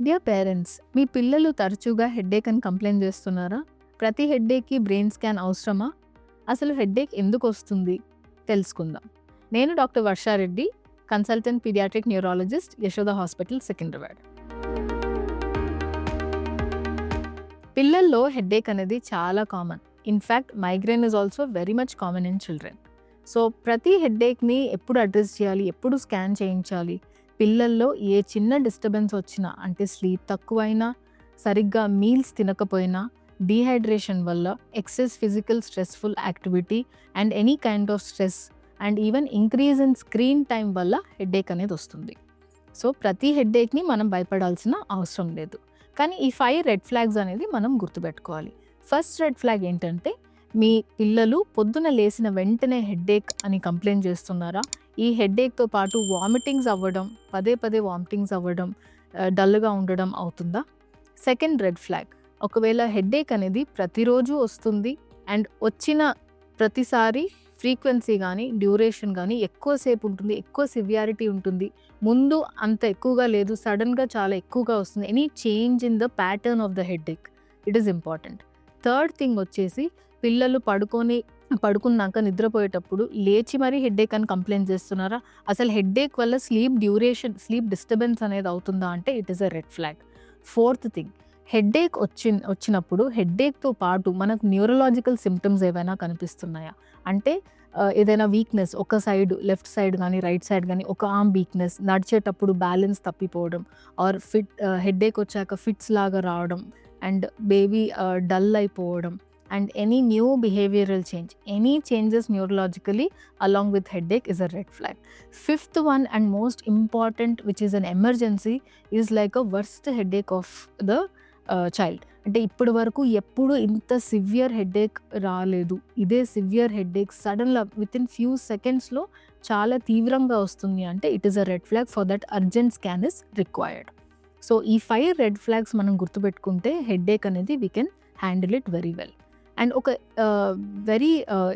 Dear parents, మీ పిల్లలు తరచుగా headache అని కంప్లైంట్ చేస్తున్నారా? ప్రతి హెడ్ఏక్కి బ్రెయిన్ స్కాన్ అవసరమా? అసలు హెడ్ఏక్ ఎందుకు వస్తుంది తెలుసుకుందాం. నేను doctor Varsha Reddy, consultant paediatric neurologist, Yashoda hospital, Secunderabad. పిల్లల్లో హెడ్ఏక్ అనేది చాలా common. In fact migraine is also very much common in children. So ప్రతి హెడ్ఏక్ని ఎప్పుడు అడ్రస్ చేయాలి, ఎప్పుడు స్కాన్ చేయించాలి, పిల్లల్లో ఏ చిన్న డిస్టర్బెన్స్ వచ్చినా, అంటే స్లీప్ తక్కువైనా, సరిగ్గా మీల్స్ తినకపోయినా, డీహైడ్రేషన్ వల్ల, excess physical stressful activity and any kind of stress and even increase in screen time వల్ల హెడ్ఏక్ అనేది వస్తుంది. సో ప్రతి హెడ్ఏక్ని మనం భయపడాల్సిన అవసరం లేదు. కానీ ఈ 5 రెడ్ ఫ్లాగ్స్ అనేది మనం గుర్తుపెట్టుకోవాలి. ఫస్ట్ రెడ్ ఫ్లాగ్ ఏంటంటే, మీ పిల్లలు పొద్దున లేచిన వెంటనే హెడ్ఏక్ అని కంప్లైంట్ చేస్తున్నారా? ఈ హెడ్ఏక్తో పాటు వామిటింగ్స్ అవ్వడం, పదే పదే వామిటింగ్స్ అవ్వడం, డల్గా ఉండడం అవుతుందా? సెకండ్ రెడ్ ఫ్లాగ్, ఒకవేళ హెడ్ఏక్ అనేది ప్రతిరోజు వస్తుంది అండ్ వచ్చిన ప్రతిసారి ఫ్రీక్వెన్సీ కానీ డ్యూరేషన్ కానీ ఎక్కువసేపు ఉంటుంది, ఎక్కువ సివియారిటీ ఉంటుంది, ముందు అంత ఎక్కువగా లేదు, సడన్గా చాలా ఎక్కువగా వస్తుంది, any change in the pattern of the headache, it is important. Third thing వచ్చేసి, పిల్లలు పడుకున్నాక నిద్రపోయేటప్పుడు లేచి మరీ హెడ్ఏక్ అని కంప్లైంట్ చేస్తున్నారా? అసలు హెడ్ఏక్ వల్ల స్లీప్ డిస్టర్బెన్స్ అనేది అవుతుందా అంటే it is a red flag. Fourth thing, headache వచ్చినప్పుడు హెడ్ఏక్తో పాటు మనకు న్యూరలాజికల్ సిమ్టమ్స్ ఏవైనా కనిపిస్తున్నాయా? అంటే ఏదైనా వీక్నెస్, ఒక సైడ్ లెఫ్ట్ సైడ్ కానీ రైట్ సైడ్ కానీ ఒక ఆర్మ్ వీక్నెస్, నడిచేటప్పుడు బ్యాలెన్స్ తప్పిపోవడం, ఆర్ హెడ్ఏక్ వచ్చాక ఫిట్స్ లాగా రావడం అండ్ బేబీ డల్ అయిపోవడం, and any new behavioral change, any changes neurologically along with headache is a red flag. Fifth one and most important, which is an emergency, is like a worst headache of the child. అంటే ఇప్పటి వరకు ఎప్పుడు ఇంత severe headache రాలేదు, ఇదే severe headache సడన్గా within few సెకండ్స్లో చాలా తీవ్రంగా వస్తుంది అంటే it is a red flag. For that urgent scan is required. So ఈ 5 రెడ్ ఫ్లాగ్స్ మనం గుర్తుపెట్టుకుంటే హెడ్ఏక్ అనేది we can handle it very well. And ఒక very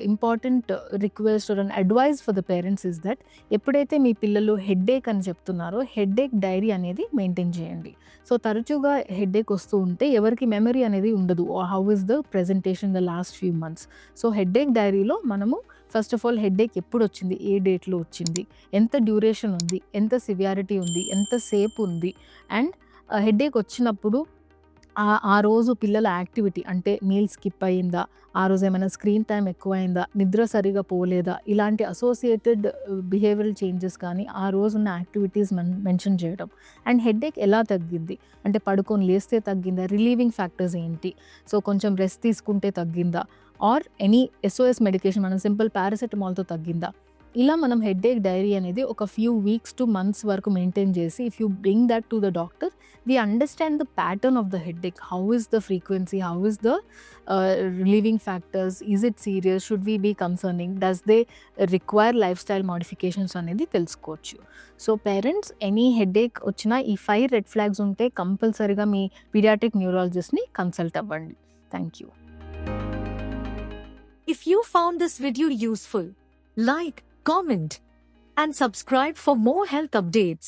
important request or an advice for the parents is that, ఎప్పుడైతే మీ పిల్లలు headache అని చెప్తున్నారో హెడ్ఏక్ డైరీ అనేది మెయింటైన్ చేయండి. సో తరచుగా హెడ్ఏక్ వస్తూ ఉంటే ఎవరికి మెమరీ అనేది ఉండదు, how is the presentation the last few months. So headache డైరీలో మనము ఫస్ట్ ఆఫ్ ఆల్ హెడ్ఏక్ ఎప్పుడు వచ్చింది, ఏ డేట్లో వచ్చింది, ఎంత డ్యూరేషన్ ఉంది, ఎంత సివియారిటీ ఉంది, ఎంతసేపు ఉంది, అండ్ హెడ్ఏక్ వచ్చినప్పుడు ఆ రోజు పిల్లల యాక్టివిటీ, అంటే మీల్ స్కిప్ అయ్యిందా, ఆ రోజు ఏమైనా స్క్రీన్ టైం ఎక్కువైందా, నిద్ర సరిగా పోలేదా, ఇలాంటి అసోసియేటెడ్ బిహేవియరల్ చేంజెస్ కానీ ఆ రోజు ఉన్న యాక్టివిటీస్ మెన్షన్ చేయడం. అండ్ హెడ్ఏక్ ఎలా తగ్గింది, అంటే పడుకొని లేస్తే తగ్గిందా, రిలీవింగ్ ఫ్యాక్టర్స్ ఏంటి, సో కొంచెం రెస్ట్ తీసుకుంటే తగ్గిందా, ఆర్ ఎనీ SOS మెడికేషన్, మనం సింపుల్ పారాసెటమాల్తో తగ్గిందా, ఇలా మనం హెడ్ఏక్ డైరీ అనేది ఒక ఫ్యూ వీక్స్ టు మంత్స్ వరకు మెయింటైన్ చేసి, if you bring that to the doctor, we understand the pattern of the headache, how is the frequency, how is the relieving factors, is it serious, should we be concerning, does they require lifestyle modifications అనేది తెలుసుకోవచ్చు. So parents, any headache వచ్చినా ఈ 5 red flags ఉంటే కంపల్సరీగా మీ paediatric న్యూరాలజిస్ట్ని consult అవ్వండి. Thank you. If you found this video useful, like, comment, and subscribe for more health updates.